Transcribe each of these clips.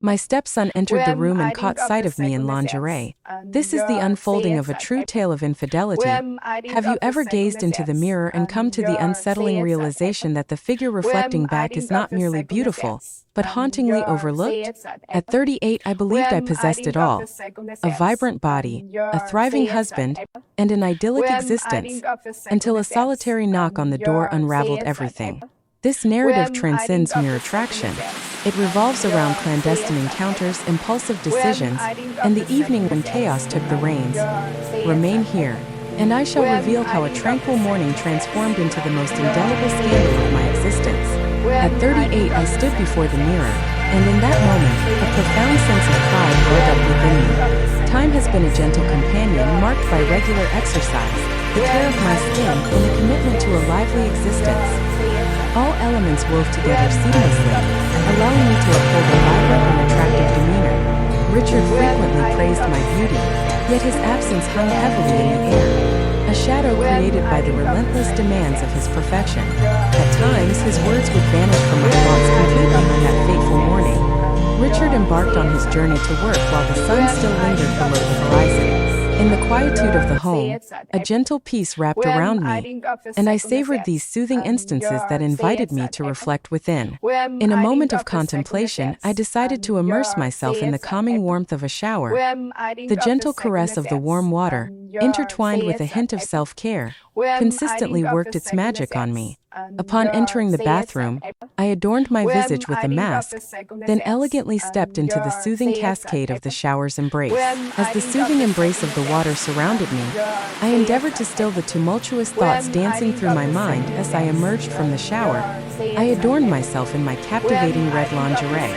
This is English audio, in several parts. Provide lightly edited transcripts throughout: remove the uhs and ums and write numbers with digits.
My stepson entered the room and caught sight of me in lingerie. This is the unfolding of a true tale of infidelity. Have you ever gazed into the mirror and come to the unsettling realization that the figure reflecting back is not merely beautiful, but hauntingly overlooked? At 38, I believed I possessed it all: a vibrant body, a thriving husband, and an idyllic existence, until a solitary knock on the door unraveled everything. This narrative transcends mere attraction. It revolves around clandestine encounters, impulsive decisions, and the evening when chaos took the reins. Remain here, and I shall reveal how a tranquil morning transformed into the most indelible scandal of my existence. At 38, I stood before the mirror, and in that moment, a profound sense of pride welled up within me. Time has been a gentle companion marked by regular exercise, the care of my skin, and a commitment to a lively existence. All elements wove together seamlessly, allowing me to uphold a vibrant and attractive demeanor. Richard frequently praised my beauty, yet his absence hung heavily in the air, a shadow created by the relentless demands of his profession. At times, his words would vanish from my thoughts completely on that fateful morning. Richard embarked on his journey to work while the sun still lingered below the horizon. In the quietude of the home, a gentle peace wrapped around me, and I savored these soothing instances that invited me to reflect within. In a moment of contemplation, I decided to immerse myself in the calming warmth of a shower. The gentle caress of the warm water, intertwined with a hint of self-care, consistently worked its magic on me. Upon entering the bathroom, I adorned my visage with a mask, then elegantly stepped into the soothing cascade of the shower's embrace. As the soothing embrace of the water surrounded me, I endeavored to still the tumultuous thoughts dancing through my mind as I emerged from the shower. I adorned myself in my captivating red lingerie.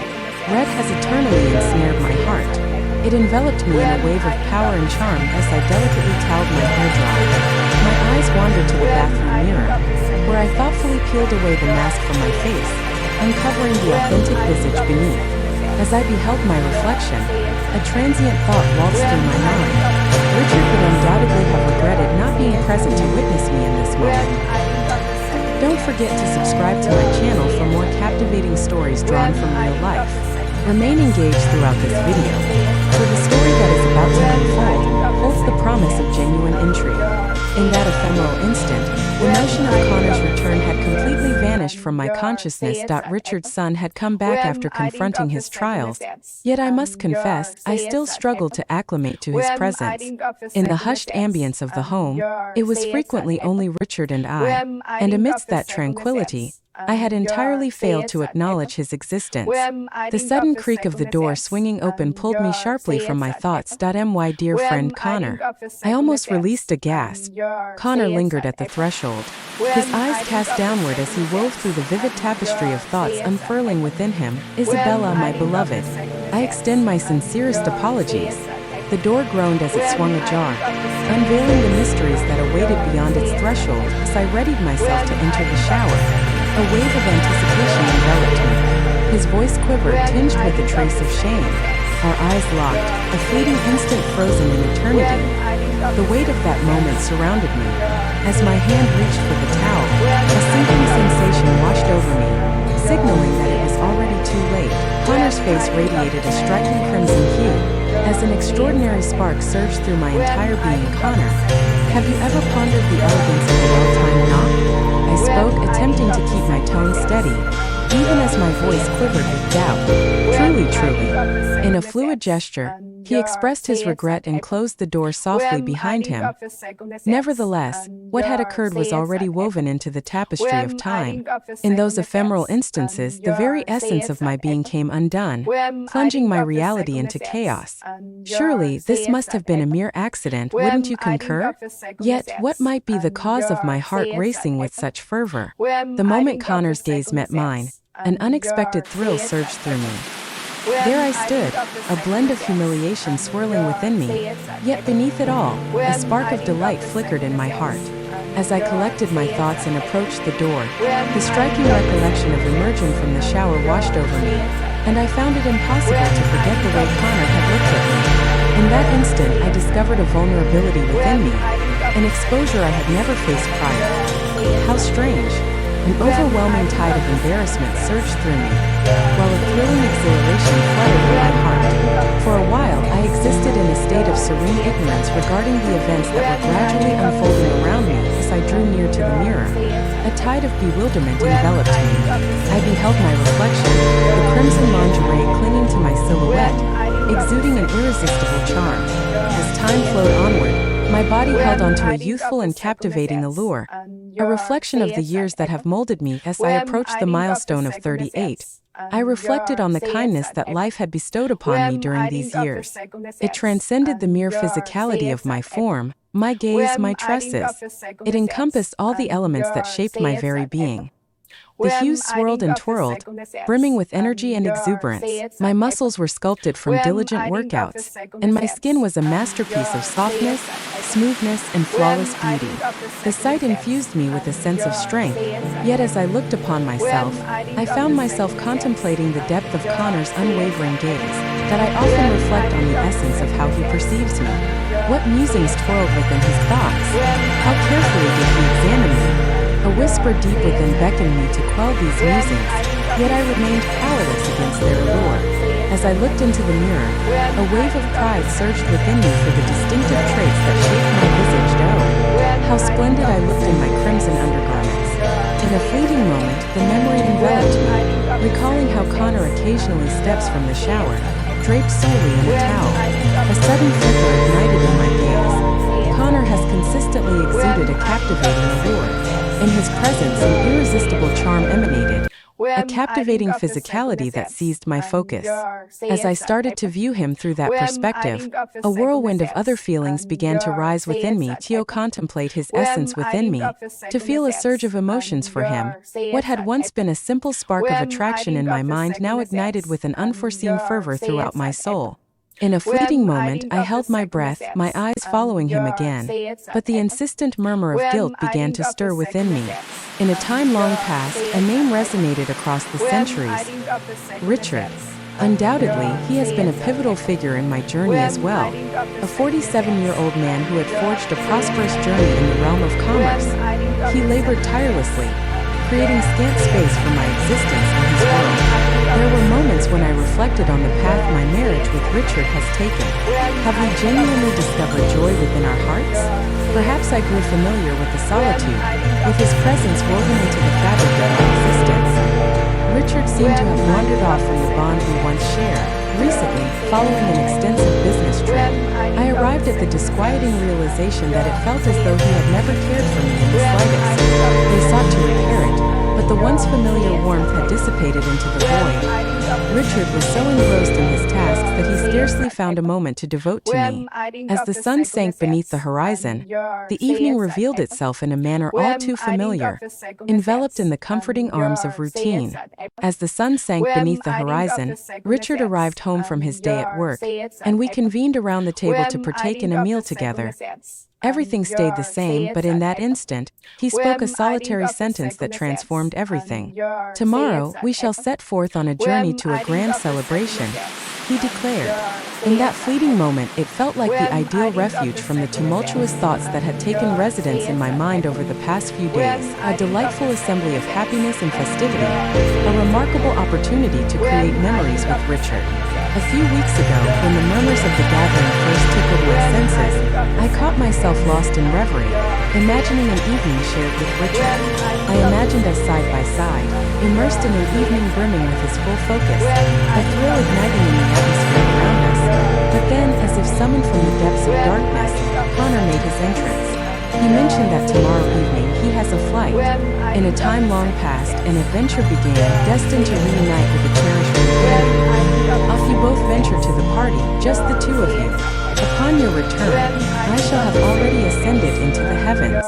Red has eternally ensnared my heart. It enveloped me in a wave of power and charm as I delicately toweled my hair dry. My eyes wandered to the bathroom mirror, where I thoughtfully peeled away the mask from my face, uncovering the authentic visage beneath. As I beheld my reflection, a transient thought waltzed through my mind. Richard would undoubtedly have regretted not being present to witness me in this moment. Don't forget to subscribe to my channel for more captivating stories drawn from real life. Remain engaged throughout this video, for the story that is about to unfold holds the promise of genuine intrigue. In that ephemeral instant, the notion of Connor's return had completely vanished from my consciousness. Richard's son had come back after confronting his trials, yet I must confess, I still struggled to acclimate to his presence. In the hushed ambience of the home, it was frequently only Richard and I, and amidst that tranquility, I had entirely failed to acknowledge his existence. The sudden creak of the door swinging open pulled me sharply from my thoughts. My dear friend Connor. I almost released a gasp. Connor lingered at the threshold, his eyes cast downward as he wove through the vivid tapestry of thoughts unfurling within him. Isabella, my beloved. I extend my sincerest apologies. The door groaned as it swung ajar, unveiling the mysteries that awaited beyond its threshold. As I readied myself to enter the shower, a wave of anticipation enveloped me. His voice quivered, tinged with a trace of shame. Our eyes locked, a fleeting instant frozen in eternity. The weight of that moment surrounded me. As my hand reached for the towel, a sinking sensation washed over me, signaling that it was already too late. Connor's face radiated a striking crimson hue, as an extraordinary spark surged through my entire being. Connor, have you ever pondered the elegance of a well-timed knock? I spoke, attempting to keep my tone steady, even as my voice quivered with doubt. Truly. In a fluid gesture, he expressed his regret and closed the door softly behind him. Nevertheless, what had occurred was already woven into the tapestry of time. In those ephemeral instances, the very essence of my being came undone, plunging my reality into chaos. Surely, this must have been a mere accident, wouldn't you concur? Yet, what might be the cause of my heart racing with such fervor? The moment Connor's gaze met mine, an unexpected thrill surged through me. There I stood, a blend of humiliation swirling within me, yet beneath it all, a spark of delight flickered in my heart. As I collected my thoughts and approached the door, the striking recollection of emerging from the shower washed over me, and I found it impossible to forget the way Connor had looked at me. In that instant, I discovered a vulnerability within me, an exposure I had never faced prior. How strange! An overwhelming tide of embarrassment surged through me, while a thrilling exhilaration flooded my heart. For a while, I existed in a state of serene ignorance regarding the events that were gradually unfolding around me as I drew near to the mirror. A tide of bewilderment enveloped me. I beheld my reflection, the crimson lingerie clinging to my silhouette, exuding an irresistible charm. As time flowed onward, my body held onto a youthful and captivating allure, a reflection of the years that have molded me as I approached the milestone of 38. I reflected on the kindness that life had bestowed upon me during these years. It transcended the mere physicality of my form, my gaze, my tresses. It encompassed all the elements that shaped my very being. The hues swirled and twirled, brimming with energy and exuberance. My muscles were sculpted from diligent workouts, and my skin was a masterpiece of softness, smoothness, and flawless beauty. The sight infused me with a sense of strength, yet as I looked upon myself, I found myself contemplating the depth of Connor's unwavering gaze, that I often reflect on the essence of how he perceives me. What musings twirled within his thoughts? How carefully did he examine me? A whisper deep within beckoned me to quell these musings, yet I remained powerless against their allure. As I looked into the mirror, a wave of pride surged within me for the distinctive traits that shaped my visage. Oh, how splendid I looked in my crimson undergarments. In a fleeting moment, the memory enveloped me, recalling how Connor occasionally steps from the shower, draped solely in a towel. A sudden flicker ignited in my gaze. Connor has consistently exuded a captivating allure. In his presence, an irresistible charm emanated, a captivating physicality that seized my focus. As I started to view him through that perspective, a whirlwind of other feelings began to rise within me, to contemplate his essence within me, to feel a surge of emotions for him. What had once been a simple spark of attraction in my mind now ignited with an unforeseen fervor throughout my soul. In a fleeting moment, I held my breath, my eyes following him again, but the insistent murmur of guilt began to stir within me. In a time long past, a name resonated across the centuries: Richard. Undoubtedly, he has been a pivotal figure in my journey as well, a 47-year-old man who had forged a prosperous journey in the realm of commerce. He labored tirelessly, creating scant space for my existence in his world. There were moments when I reflected on the path my marriage with Richard has taken. Have we genuinely discovered joy within our hearts? Perhaps I grew familiar with the solitude, with his presence woven into the fabric of my existence. Richard seemed to have wandered off from the bond we once shared. Recently, following an extensive business trip, I arrived at the disquieting realization that it felt as though he had never cared for me in the slightest. They sought to repair it, but the once familiar warmth had dissipated into the void. Richard was so engrossed in his tasks that he scarcely found a moment to devote to me. As the sun sank beneath the horizon, the evening revealed itself in a manner all too familiar, enveloped in the comforting arms of routine. As the sun sank beneath the horizon, Richard arrived home from his day at work, and we convened around the table to partake in a meal together. Everything stayed the same, but in that instant, he spoke a solitary sentence that transformed everything. Tomorrow, we shall set forth on a journey to a grand celebration, he declared. In that fleeting moment, it felt like the ideal refuge from the tumultuous thoughts that had taken residence in my mind over the past few days. A delightful assembly of happiness and festivity, a remarkable opportunity to create memories with Richard. A few weeks ago, when the murmurs of the gathering first tickled my senses, I caught myself lost in reverie, imagining an evening shared with Richard. I imagined us side by side, immersed in an evening brimming with his full focus, a thrill igniting in the atmosphere around us. But then, as if summoned from the depths of darkness, Connor made his entrance. He mentioned that tomorrow evening he has a flight. In a time long past, an adventure began, destined to reunite with a cherished companion. Off you both venture to the party, just the two of you. Upon your return, I shall have already ascended into the heavens.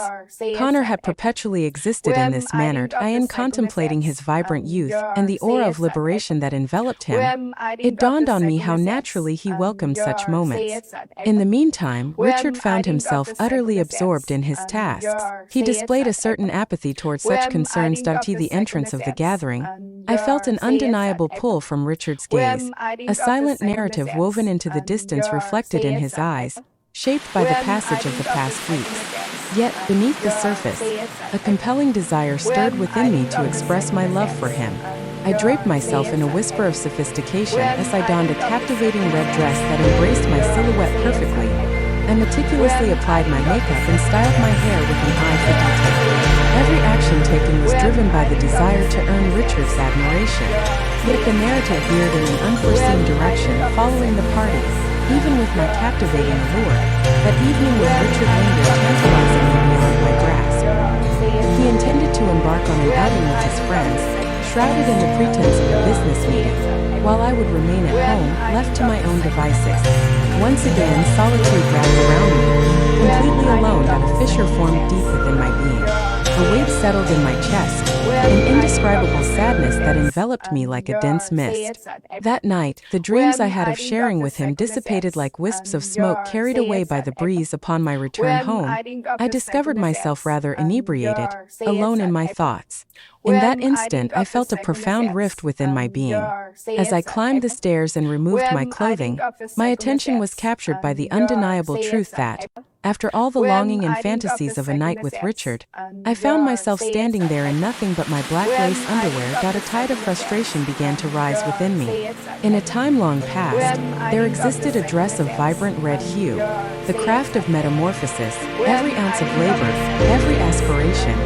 Connor had perpetually existed in this manner, contemplating his vibrant youth and the aura of liberation that enveloped him. It dawned on me how naturally he welcomed such moments. In the meantime, Richard found himself utterly absorbed in his tasks. He displayed a certain apathy towards such concerns. The entrance of the gathering, I felt an undeniable pull from Richard's gaze, a silent narrative woven into the distance reflected in his eyes. shaped by the passage of the past weeks. Yet, beneath the surface, a compelling desire stirred within me to express my love for him. I draped myself in a whisper of sophistication as I donned a captivating red dress that embraced my silhouette perfectly. I meticulously applied my makeup and styled my hair with an eye for detail. Every action taken was driven by the desire to earn Richard's admiration. Yet the narrative veered in an unforeseen direction following the party. Even with my captivating allure, that evening with Richard lingered tantalizingly beyond my grasp. He intended to embark on an outing with his friends, shrouded in the pretense of a business meeting, while I would remain at home, left to my own devices. Once again, solitude wrapped around me. Completely alone, that a fissure formed deep within my being. A weight settled in my chest, an indescribable sadness that enveloped me like a dense mist. That night, the dreams I had of sharing with him dissipated like wisps of smoke carried away by the breeze. Upon my return home, I discovered myself rather inebriated, alone in my thoughts. In that instant, I felt a profound rift within my being. As I climbed the stairs and removed my clothing, my attention was captured by the undeniable truth that, after all the longing and fantasies of a night with Richard, I found myself standing there in nothing but my black lace underwear. A tide of frustration began to rise within me. In a time long past, there existed a dress of vibrant red hue, the craft of metamorphosis, every ounce of labor, every aspiration,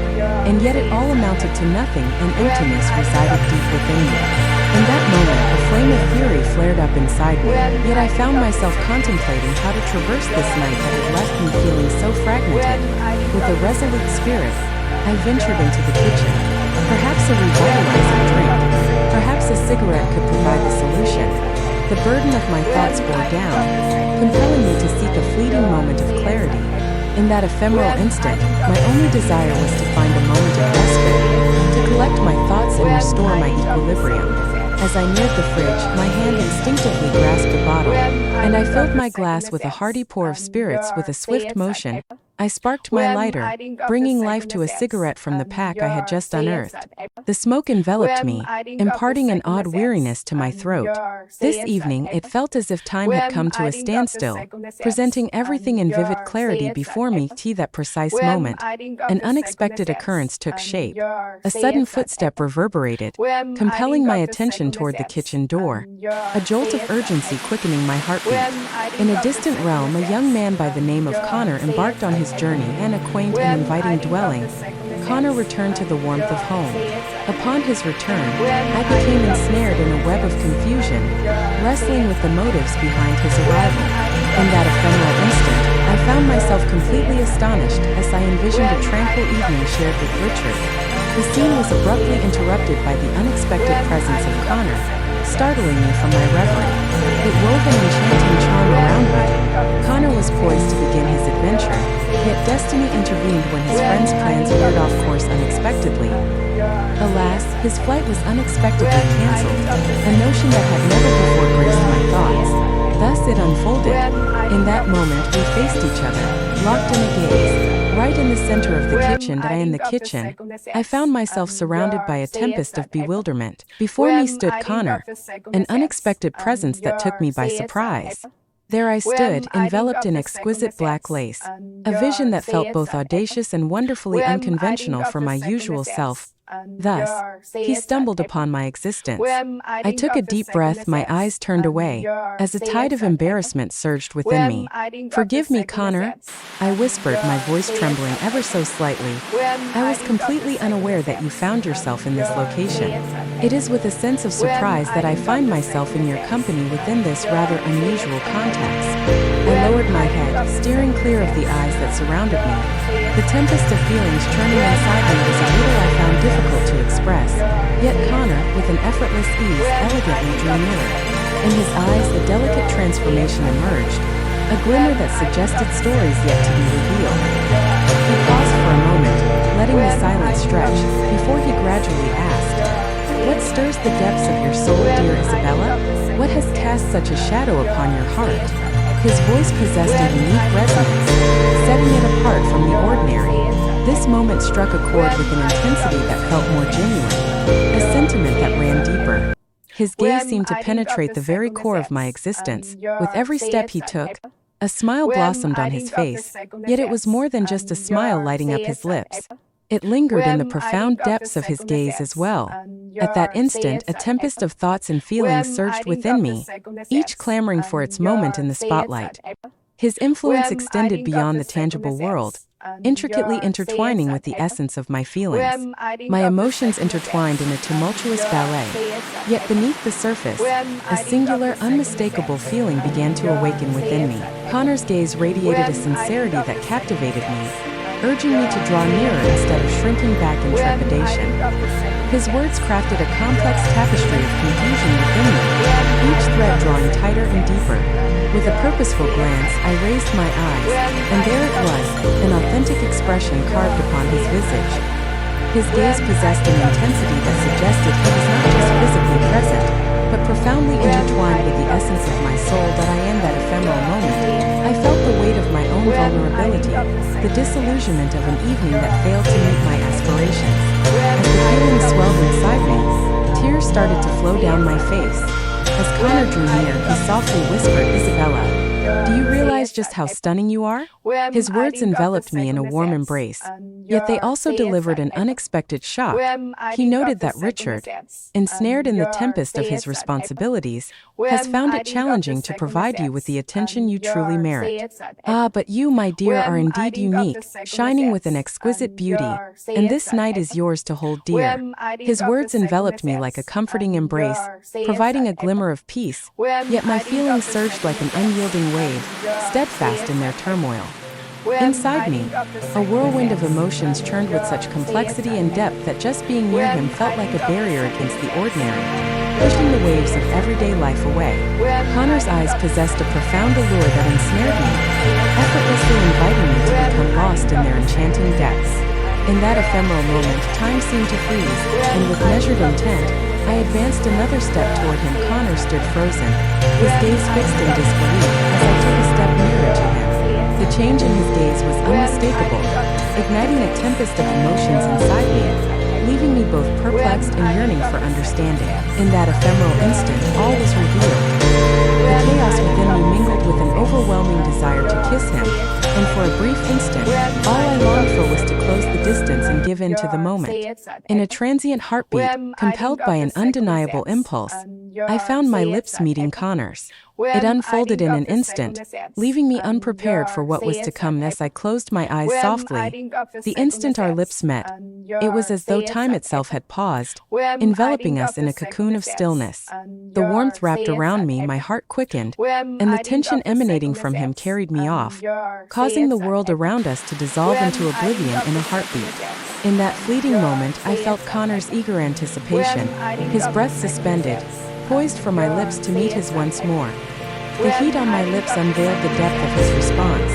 and yet it all amounted to nothing, and emptiness resided deep within me. In that moment, a flame of fury flared up inside me, yet I found myself contemplating how to traverse this night that had left me feeling so fragmented. With a resolute spirit, I ventured into the kitchen. Perhaps a revitalizing drink, perhaps a cigarette could provide the solution. The burden of my thoughts bore down, compelling me to seek a fleeting moment of clarity. In that ephemeral instant, my only desire was to find a moment of respite, to collect my thoughts and restore my equilibrium. As I neared the fridge, my hand instinctively grasped a bottle, and I filled my glass with a hearty pour of spirits. With a swift motion, I sparked my lighter, bringing life to a cigarette from the pack I had just unearthed. The smoke enveloped me, imparting an odd weariness to my throat. This evening, it felt as if time had come to a standstill, presenting everything in vivid clarity before me. That precise moment, an unexpected occurrence took shape. A sudden footstep reverberated, compelling my attention toward the kitchen door, a jolt of urgency quickening my heartbeat. In a distant realm, a young man by the name of Connor embarked on his journey, an quaint and inviting dwelling. Connor returned to the warmth of home. Upon his return, I became ensnared in a web of confusion, wrestling with the motives behind his arrival. In that ephemeral instant, I found myself completely astonished as I envisioned a tranquil evening shared with Richard. The scene was abruptly interrupted by the unexpected presence of Connor, startling me from my reverie. It wove an enchanting charm around me. Connor was poised to begin his adventure, yet destiny intervened when his friend's plans veered off course unexpectedly. Alas, his flight was unexpectedly cancelled, a notion that had never before graced my thoughts. Thus it unfolded. In that moment, we faced each other, locked in a gaze. Right in the center of the kitchen, I found myself surrounded by a tempest of bewilderment. Before me stood Connor, an unexpected presence that took me by surprise. There I stood, enveloped in exquisite black lace, a vision that felt both audacious and wonderfully unconventional for my usual self. Thus, he stumbled upon my existence. I took a deep breath, my eyes turned away, as a tide of embarrassment surged within me. "Forgive me, Connor," I whispered, my voice trembling ever so slightly. "I was completely unaware that you found yourself in this location. It is with a sense of surprise that I find myself in your company within this rather unusual context." I lowered my head, steering clear of the eyes that surrounded me. The tempest of feelings churning inside me was a riddle I found difficult to express. Yet Connor, with an effortless ease, elegantly drew nearer. In his eyes, a delicate transformation emerged, a glimmer that suggested stories yet to be revealed. He paused for a moment, letting the silence stretch, before he gradually asked, "What stirs the depths of your soul, dear Isabella? What has cast such a shadow upon your heart?" His voice possessed a unique resonance, setting it apart from the ordinary. This moment struck a chord with an intensity that felt more genuine, a sentiment that ran deeper. His gaze seemed to penetrate the very core of my existence. With every step he took, A smile blossomed on his face, yet it was more than just a smile lighting up his lips. It lingered in the profound depths of his gaze as well. At that instant, a tempest of thoughts and feelings surged within me, each clamoring for its moment in the spotlight. His influence extended beyond the tangible world, intricately intertwining with the essence of my feelings. My emotions intertwined in a tumultuous ballet. Yet beneath the surface, a singular, unmistakable feeling began to awaken within me. Connor's gaze radiated a sincerity that captivated me, urging me to draw nearer instead of shrinking back in trepidation. His words crafted a complex tapestry of confusion within me, each thread drawing tighter and deeper. With a purposeful glance, I raised my eyes, and there it was, an authentic expression carved upon his visage. His gaze possessed an intensity that suggested he was not just physically present, but profoundly intertwined with the essence of my soul. That I am that ephemeral moment. I felt the weight of my own vulnerability, the disillusionment of an evening that failed to meet my aspirations. As the feeling swelled inside me, tears started to flow down my face. As Connor drew near, he softly whispered, "Isabella, do you realize just how stunning you are?" His words enveloped me in a warm embrace, yet they also delivered an unexpected shock. He noted that Richard, ensnared in the tempest of his responsibilities, has found it challenging to provide you with the attention you truly merit. "Ah, but you, my dear, are indeed unique, shining with an exquisite beauty, and this night is yours to hold dear." His words enveloped me like a comforting embrace, providing a glimmer of peace, yet my feelings surged like an unyielding wave, steadfast in their turmoil. Inside me, a whirlwind of emotions churned with such complexity and depth that just being near him felt like a barrier against the ordinary, pushing the waves of everyday life away. Connor's eyes possessed a profound allure that ensnared me, effortlessly inviting me to become lost in their enchanting depths. In that ephemeral moment, time seemed to freeze, and with measured intent, I advanced another step toward him. Connor stood frozen, his gaze fixed in disbelief as I took a step nearer to him. The change in his gaze was unmistakable, igniting a tempest of emotions inside me, leaving me both perplexed and yearning for understanding. In that ephemeral instant, all was revealed. The chaos within me mingled with an overwhelming desire to kiss him, and for a brief instant, all I longed for was to close the distance and give in to the moment. In a transient heartbeat, compelled by an undeniable impulse, I found my lips meeting Connor's. It unfolded in an instant, leaving me unprepared for what was to come. As I closed my eyes softly, the instant our lips met, it was as though time itself had paused, enveloping us in a cocoon of stillness. The warmth wrapped around me, my heart quickened, and the tension emanating from him carried me off, causing the world around us to dissolve into oblivion in a heartbeat. In that fleeting moment, I felt Connor's eager anticipation, his breath suspended, poised for my lips to meet his once more. The heat on my lips unveiled the depth of his response.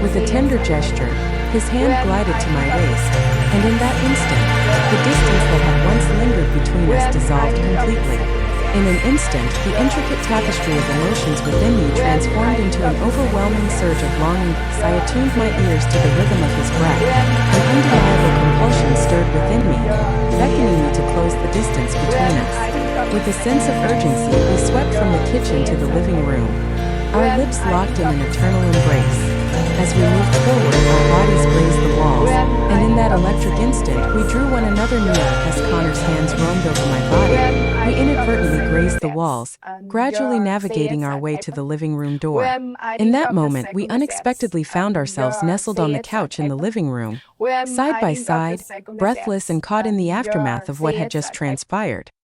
With a tender gesture, his hand glided to my waist, and in that instant, the distance that had once lingered between us dissolved completely. In an instant, the intricate tapestry of emotions within me transformed into an overwhelming surge of longing. As I attuned my ears to the rhythm of his breath, an undeniable compulsion stirred within me, beckoning me to close the distance between us. With a sense of urgency, we swept from the kitchen to the living room, our lips locked in an eternal embrace. As we moved forward, our bodies grazed the walls, and in that electric instant, we drew one another near. As Connor's hands roamed over my body, we inadvertently grazed the walls, gradually navigating our way to the living room door. In that moment, we unexpectedly found ourselves nestled on the couch in the living room, side by side, breathless and caught in the aftermath of what had just transpired.